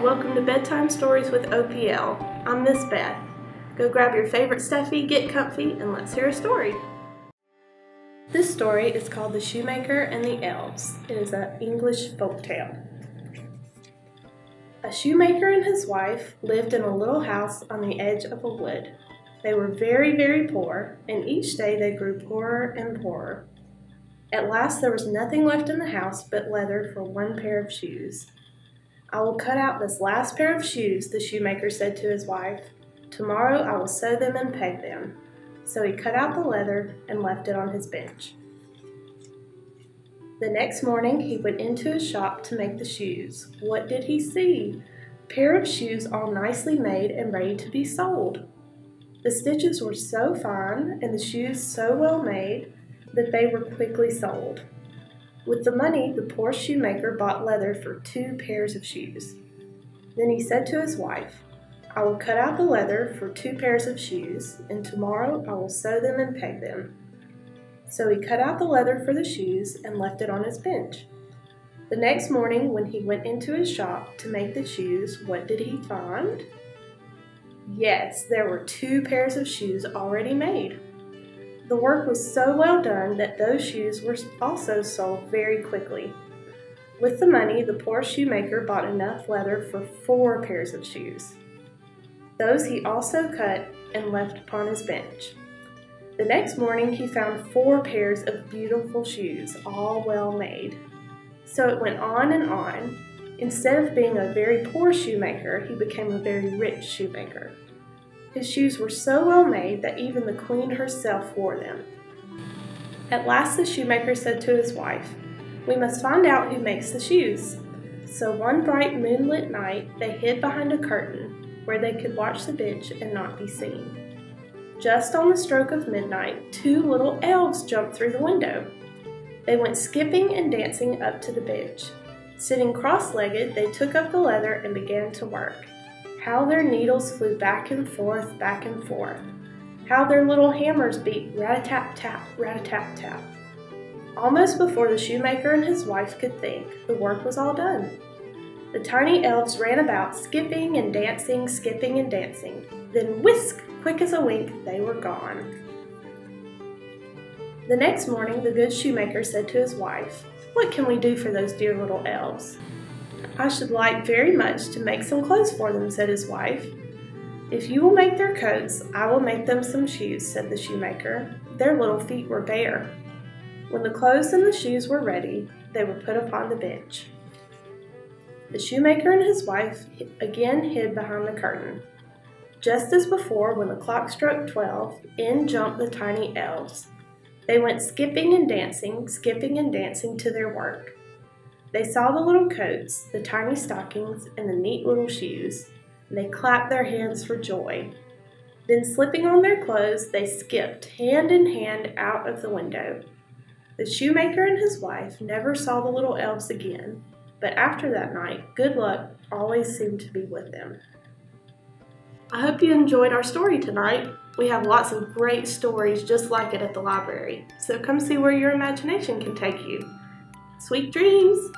welcome to Bedtime Stories with OPL. I'm Miss Beth. Go grab your favorite stuffy, get comfy, and let's hear a story. This story is called The Shoemaker and the Elves. It is an English folktale. A shoemaker and his wife lived in a little house on the edge of a wood. They were very, very poor, and each day they grew poorer and poorer. At last there was nothing left in the house but leather for one pair of shoes. "I will cut out this last pair of shoes," the shoemaker said to his wife. "Tomorrow I will sew them and peg them." So he cut out the leather and left it on his bench. The next morning he went into his shop to make the shoes. What did he see? A pair of shoes all nicely made and ready to be sold. The stitches were so fine and the shoes so well made that they were quickly sold. With the money, the poor shoemaker bought leather for 2 pairs of shoes. Then he said to his wife, "I will cut out the leather for 2 pairs of shoes, and tomorrow I will sew them and peg them." So he cut out the leather for the shoes and left it on his bench. The next morning, when he went into his shop to make the shoes, what did he find? Yes, there were 2 pairs of shoes already made. The work was so well done that those shoes were also sold very quickly. With the money, the poor shoemaker bought enough leather for 4 pairs of shoes. Those he also cut and left upon his bench. The next morning he found 4 pairs of beautiful shoes, all well made. So it went on and on. Instead of being a very poor shoemaker, he became a very rich shoemaker. His shoes were so well made that even the queen herself wore them. At last the shoemaker said to his wife, "We must find out who makes the shoes." So one bright moonlit night they hid behind a curtain where they could watch the bench and not be seen. Just on the stroke of midnight, 2 little elves jumped through the window. They went skipping and dancing up to the bench. Sitting cross-legged, they took up the leather and began to work. How their needles flew back and forth, back and forth. How their little hammers beat rat-a-tap-tap, rat-a-tap-tap. Almost before the shoemaker and his wife could think, the work was all done. The tiny elves ran about, skipping and dancing, skipping and dancing. Then whisk, quick as a wink, they were gone. The next morning, the good shoemaker said to his wife, "What can we do for those dear little elves?" "I should like very much to make some clothes for them," said his wife. "If you will make their coats, I will make them some shoes," said the shoemaker. Their little feet were bare. When the clothes and the shoes were ready, they were put upon the bench. The shoemaker and his wife again hid behind the curtain. Just as before, when the clock struck 12, in jumped the tiny elves. They went skipping and dancing to their work. They saw the little coats, the tiny stockings, and the neat little shoes, and they clapped their hands for joy. Then slipping on their clothes, they skipped hand in hand out of the window. The shoemaker and his wife never saw the little elves again, but after that night, good luck always seemed to be with them. I hope you enjoyed our story tonight. We have lots of great stories just like it at the library, so come see where your imagination can take you. Sweet dreams!